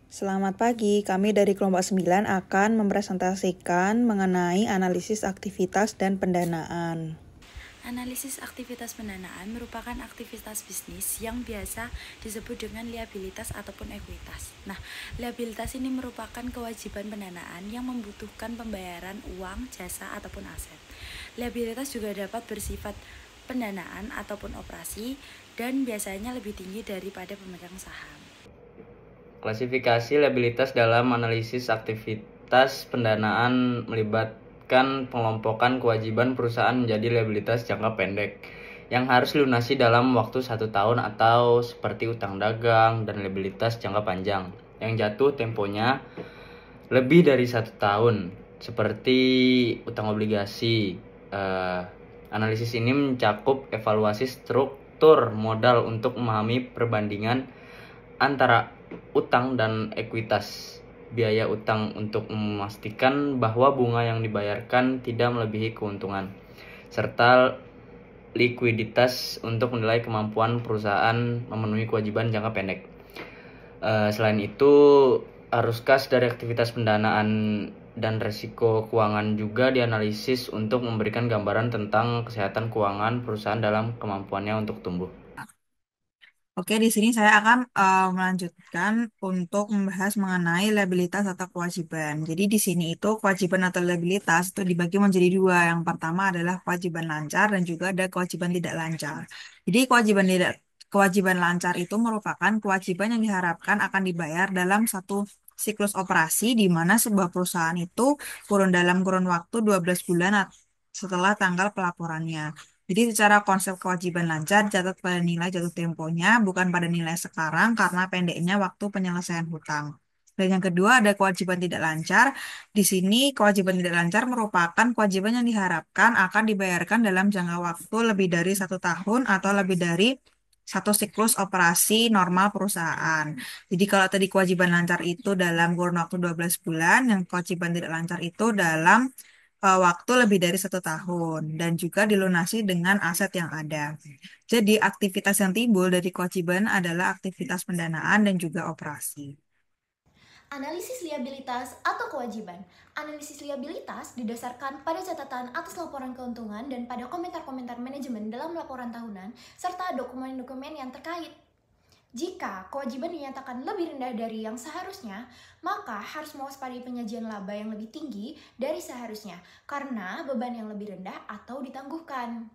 Selamat pagi, kami dari kelompok 9 akan mempresentasikan mengenai analisis aktivitas dan pendanaan. Analisis aktivitas pendanaan merupakan aktivitas bisnis yang biasa disebut dengan liabilitas ataupun ekuitas. Nah, liabilitas ini merupakan kewajiban pendanaan yang membutuhkan pembayaran uang, jasa, ataupun aset. Liabilitas juga dapat bersifat pendanaan ataupun operasi dan biasanya lebih tinggi daripada pemegang saham. Klasifikasi liabilitas dalam analisis aktivitas pendanaan melibatkan pengelompokan kewajiban perusahaan menjadi liabilitas jangka pendek yang harus dilunasi dalam waktu 1 tahun atau seperti utang dagang, dan liabilitas jangka panjang yang jatuh temponya lebih dari 1 tahun seperti utang obligasi. Analisis ini mencakup evaluasi struktur modal untuk memahami perbandingan antara utang dan ekuitas biaya utang untuk memastikan bahwa bunga yang dibayarkan tidak melebihi keuntungan, serta likuiditas untuk menilai kemampuan perusahaan memenuhi kewajiban jangka pendek. Selain itu, arus kas dari aktivitas pendanaan dan risiko keuangan juga dianalisis untuk memberikan gambaran tentang kesehatan keuangan perusahaan dalam kemampuannya untuk tumbuh. Oke, di sini saya akan melanjutkan untuk membahas mengenai liabilitas atau kewajiban. Jadi di sini itu kewajiban atau liabilitas itu dibagi menjadi dua. Yang pertama adalah kewajiban lancar dan juga ada kewajiban tidak lancar. Jadi kewajiban lancar itu merupakan kewajiban yang diharapkan akan dibayar dalam satu siklus operasi di mana sebuah perusahaan itu dalam kurun waktu 12 bulan setelah tanggal pelaporannya. Jadi secara konsep kewajiban lancar catat pada nilai jatuh temponya, bukan pada nilai sekarang karena pendeknya waktu penyelesaian hutang. Dan yang kedua ada kewajiban tidak lancar. Di sini kewajiban tidak lancar merupakan kewajiban yang diharapkan akan dibayarkan dalam jangka waktu lebih dari 1 tahun atau lebih dari satu siklus operasi normal perusahaan. Jadi kalau tadi kewajiban lancar itu dalam kurun waktu 12 bulan, yang kewajiban tidak lancar itu dalam waktu lebih dari 1 tahun dan juga dilunasi dengan aset yang ada. Jadi aktivitas yang timbul dari kewajiban adalah aktivitas pendanaan dan juga operasi. Analisis liabilitas atau kewajiban. Analisis liabilitas didasarkan pada catatan atas laporan keuntungan dan pada komentar-komentar manajemen dalam laporan tahunan serta dokumen-dokumen yang terkait. Jika kewajiban dinyatakan lebih rendah dari yang seharusnya, maka harus mewaspadai penyajian laba yang lebih tinggi dari seharusnya karena beban yang lebih rendah atau ditangguhkan.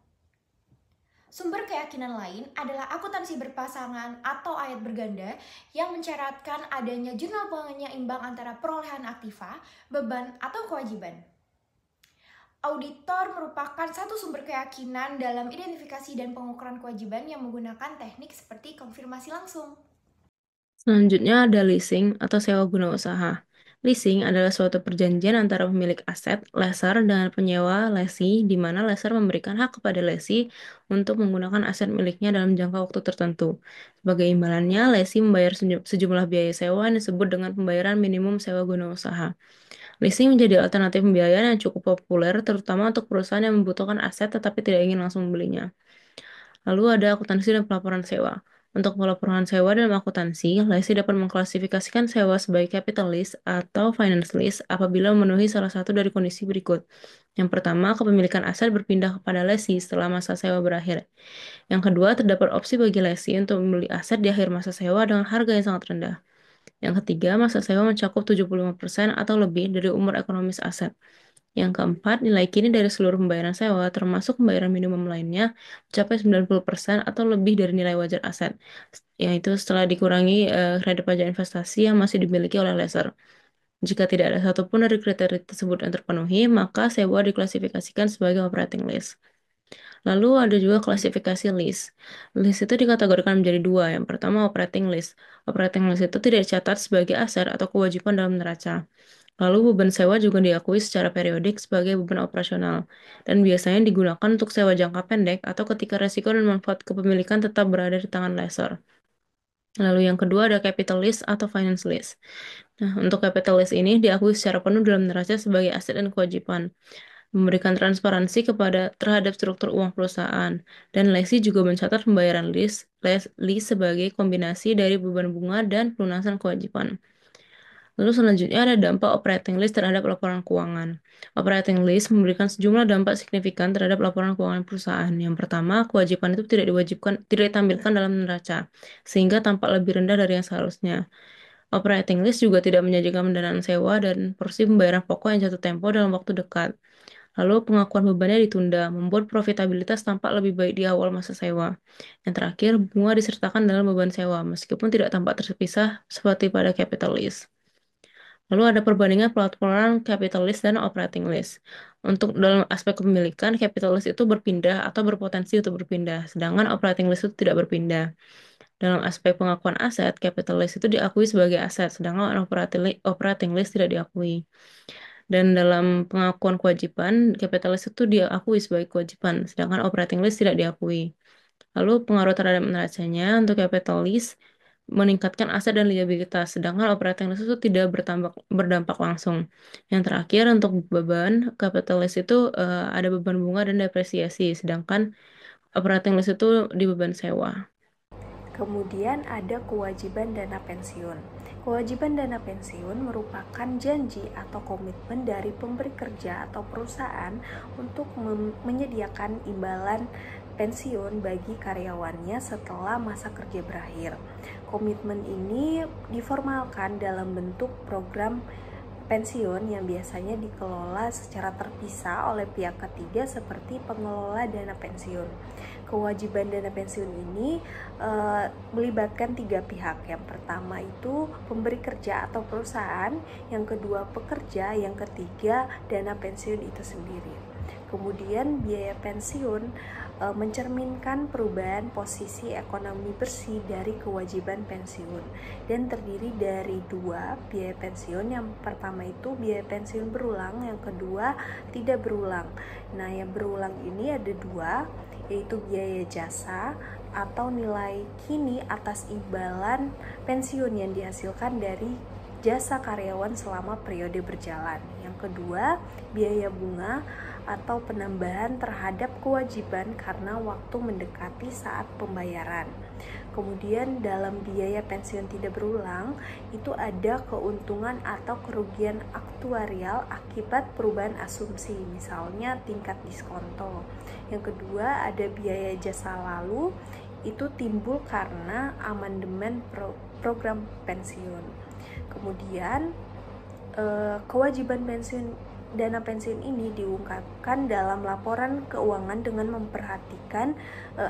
Sumber keyakinan lain adalah akuntansi berpasangan atau ayat berganda yang mencaratkan adanya jurnal penyeimbang antara perolehan aktiva, beban, atau kewajiban. Auditor merupakan satu sumber keyakinan dalam identifikasi dan pengukuran kewajiban yang menggunakan teknik seperti konfirmasi langsung. Selanjutnya ada leasing atau sewa guna usaha. Leasing adalah suatu perjanjian antara pemilik aset, lessor, dengan penyewa lesi, di mana lessor memberikan hak kepada lesi untuk menggunakan aset miliknya dalam jangka waktu tertentu. Sebagai imbalannya, lesi membayar sejumlah biaya sewa yang disebut dengan pembayaran minimum sewa guna usaha. Leasing menjadi alternatif pembiayaan yang cukup populer, terutama untuk perusahaan yang membutuhkan aset tetapi tidak ingin langsung membelinya. Lalu ada akuntansi dan pelaporan sewa. Untuk pelaporan sewa dalam akuntansi, lesi dapat mengklasifikasikan sewa sebagai capital lease atau finance lease apabila memenuhi salah satu dari kondisi berikut. Yang pertama, kepemilikan aset berpindah kepada lesi setelah masa sewa berakhir. Yang kedua, terdapat opsi bagi lesi untuk membeli aset di akhir masa sewa dengan harga yang sangat rendah. Yang ketiga, masa sewa mencakup 75% atau lebih dari umur ekonomis aset. Yang keempat, nilai kini dari seluruh pembayaran sewa, termasuk pembayaran minimum lainnya, mencapai 90% atau lebih dari nilai wajar aset, yaitu setelah dikurangi kredit pajak investasi yang masih dimiliki oleh lessor. Jika tidak ada satupun dari kriteria tersebut yang terpenuhi, maka sewa diklasifikasikan sebagai operating lease. Lalu ada juga klasifikasi lease. Lease itu dikategorikan menjadi dua. Yang pertama, operating lease. Operating lease itu tidak dicatat sebagai aset atau kewajiban dalam neraca. Lalu beban sewa juga diakui secara periodik sebagai beban operasional dan biasanya digunakan untuk sewa jangka pendek atau ketika resiko dan manfaat kepemilikan tetap berada di tangan lessor. Lalu yang kedua ada capital lease atau finance lease. Nah, untuk capital lease ini diakui secara penuh dalam neraca sebagai aset dan kewajiban, memberikan transparansi terhadap struktur uang perusahaan, dan lesi juga mencatat pembayaran lease sebagai kombinasi dari beban bunga dan pelunasan kewajiban. Lalu selanjutnya ada dampak operating list terhadap laporan keuangan. Operating list memberikan sejumlah dampak signifikan terhadap laporan keuangan perusahaan. Yang pertama, kewajiban itu tidak ditampilkan dalam neraca, sehingga tampak lebih rendah dari yang seharusnya. Operating list juga tidak menyajikan pendanaan sewa dan porsi pembayaran pokok yang jatuh tempo dalam waktu dekat. Lalu pengakuan bebannya ditunda, membuat profitabilitas tampak lebih baik di awal masa sewa. Yang terakhir, bunga disertakan dalam beban sewa, meskipun tidak tampak terpisah seperti pada capital list. Lalu ada perbandingan pelaporan capital list dan operating list. Untuk dalam aspek kepemilikan, capital list itu berpindah atau berpotensi untuk berpindah, sedangkan operating list itu tidak berpindah. Dalam aspek pengakuan aset, capital list itu diakui sebagai aset, sedangkan operating list tidak diakui. Dan dalam pengakuan kewajiban, capital list itu diakui sebagai kewajiban, sedangkan operating list tidak diakui. Lalu pengaruh terhadap neracanya untuk capital list meningkatkan aset dan liabilitas, sedangkan operating list itu tidak berdampak langsung. Yang terakhir untuk beban, capital list itu ada beban bunga dan depresiasi, sedangkan operating list itu di beban sewa. Kemudian ada kewajiban dana pensiun. Kewajiban dana pensiun merupakan janji atau komitmen dari pemberi kerja atau perusahaan untuk menyediakan imbalan pensiun bagi karyawannya setelah masa kerja berakhir. Komitmen ini diformalkan dalam bentuk program pensiun yang biasanya dikelola secara terpisah oleh pihak ketiga seperti pengelola dana pensiun. Kewajiban dana pensiun ini melibatkan 3 pihak. Yang pertama itu pemberi kerja atau perusahaan, yang kedua pekerja, yang ketiga dana pensiun itu sendiri. Kemudian biaya pensiun mencerminkan perubahan posisi ekonomi bersih dari kewajiban pensiun dan terdiri dari 2 biaya pensiun. Yang pertama itu biaya pensiun berulang, yang kedua tidak berulang. Nah, yang berulang ini ada 2, yaitu biaya jasa atau nilai kini atas imbalan pensiun yang dihasilkan dari jasa karyawan selama periode berjalan. Yang kedua, biaya bunga atau penambahan terhadap kewajiban karena waktu mendekati saat pembayaran. Kemudian dalam biaya pensiun tidak berulang itu ada keuntungan atau kerugian aktuarial akibat perubahan asumsi, misalnya tingkat diskonto. Yang kedua ada biaya jasa lalu, itu timbul karena amandemen program pensiun. Kemudian kewajiban dana pensiun ini diungkapkan dalam laporan keuangan dengan memperhatikan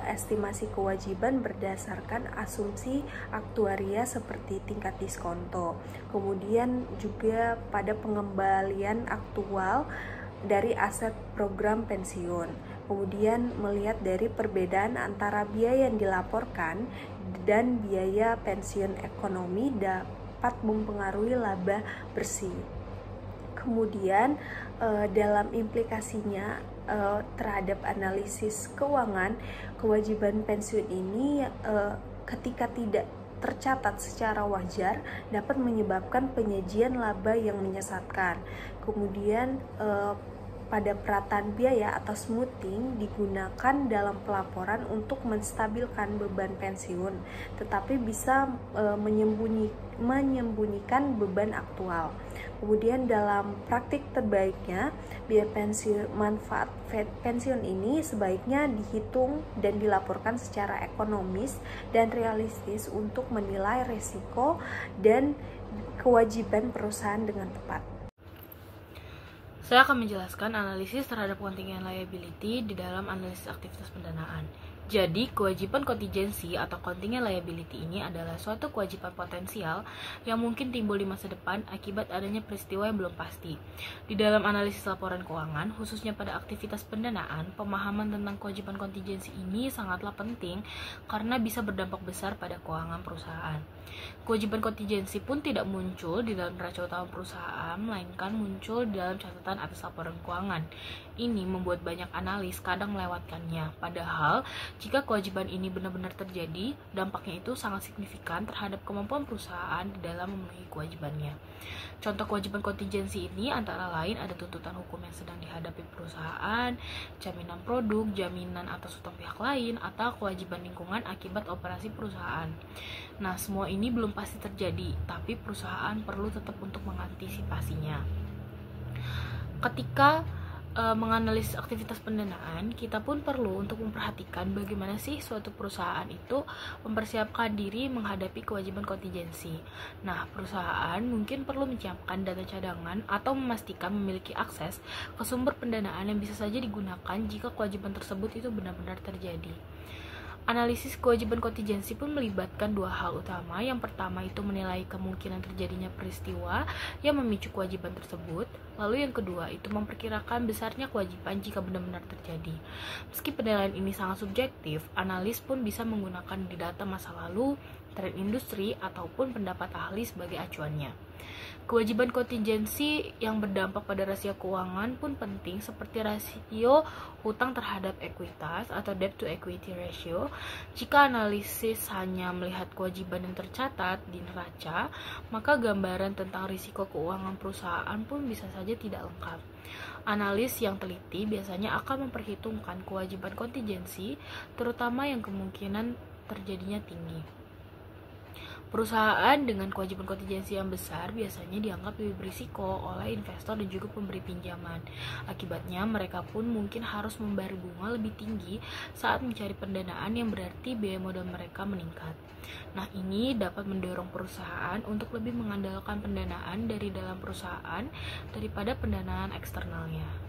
estimasi kewajiban berdasarkan asumsi aktuaria seperti tingkat diskonto. Kemudian juga pada pengembalian aktual dari aset program pensiun. Kemudian melihat dari perbedaan antara biaya yang dilaporkan dan biaya pensiun ekonomi dapat mempengaruhi laba bersih. Kemudian dalam implikasinya terhadap analisis keuangan, kewajiban pensiun ini ketika tidak tercatat secara wajar dapat menyebabkan penyajian laba yang menyesatkan. Kemudian pada perataan biaya atau smoothing digunakan dalam pelaporan untuk menstabilkan beban pensiun, tetapi bisa menyembunyikan beban aktual. Kemudian dalam praktik terbaiknya, biaya manfaat pensiun ini sebaiknya dihitung dan dilaporkan secara ekonomis dan realistis untuk menilai risiko dan kewajiban perusahaan dengan tepat. Saya akan menjelaskan analisis terhadap kontingen liability di dalam analisis aktivitas pendanaan. Jadi, kewajiban kontingensi atau kontingen liability ini adalah suatu kewajiban potensial yang mungkin timbul di masa depan akibat adanya peristiwa yang belum pasti. Di dalam analisis laporan keuangan, khususnya pada aktivitas pendanaan, pemahaman tentang kewajiban kontingensi ini sangatlah penting karena bisa berdampak besar pada keuangan perusahaan. Kewajiban kontingensi pun tidak muncul di dalam neraca utama perusahaan, melainkan muncul di dalam catatan atas laporan keuangan. Ini membuat banyak analis kadang melewatkannya, padahal Jika kewajiban ini benar-benar terjadi, dampaknya itu sangat signifikan terhadap kemampuan perusahaan di dalam memenuhi kewajibannya. Contoh kewajiban kontingensi ini antara lain ada tuntutan hukum yang sedang dihadapi perusahaan, jaminan produk, jaminan atas utang pihak lain, atau kewajiban lingkungan akibat operasi perusahaan. Nah, semua ini belum pasti terjadi, tapi perusahaan perlu tetap untuk mengantisipasinya. Ketika menganalisis aktivitas pendanaan, kita pun perlu untuk memperhatikan bagaimana sih suatu perusahaan itu mempersiapkan diri menghadapi kewajiban kontingensi. Nah, perusahaan mungkin perlu menyiapkan dana cadangan atau memastikan memiliki akses ke sumber pendanaan yang bisa saja digunakan jika kewajiban tersebut itu benar-benar terjadi. Analisis kewajiban kontingensi pun melibatkan dua hal utama. Yang pertama itu menilai kemungkinan terjadinya peristiwa yang memicu kewajiban tersebut. Lalu yang kedua itu memperkirakan besarnya kewajiban jika benar-benar terjadi. Meski penilaian ini sangat subjektif, analis pun bisa menggunakan data masa lalu, tren industri, ataupun pendapat ahli sebagai acuannya. Kewajiban kontingensi yang berdampak pada rasio keuangan pun penting, seperti rasio hutang terhadap ekuitas atau debt to equity ratio. Jika analisis hanya melihat kewajiban yang tercatat di neraca, maka gambaran tentang risiko keuangan perusahaan pun bisa saja tidak lengkap. Analis yang teliti biasanya akan memperhitungkan kewajiban kontingensi, terutama yang kemungkinan terjadinya tinggi. Perusahaan dengan kewajiban kontingensi yang besar biasanya dianggap lebih berisiko oleh investor dan juga pemberi pinjaman. Akibatnya, mereka pun mungkin harus membayar bunga lebih tinggi saat mencari pendanaan, yang berarti biaya modal mereka meningkat. Nah, ini dapat mendorong perusahaan untuk lebih mengandalkan pendanaan dari dalam perusahaan daripada pendanaan eksternalnya.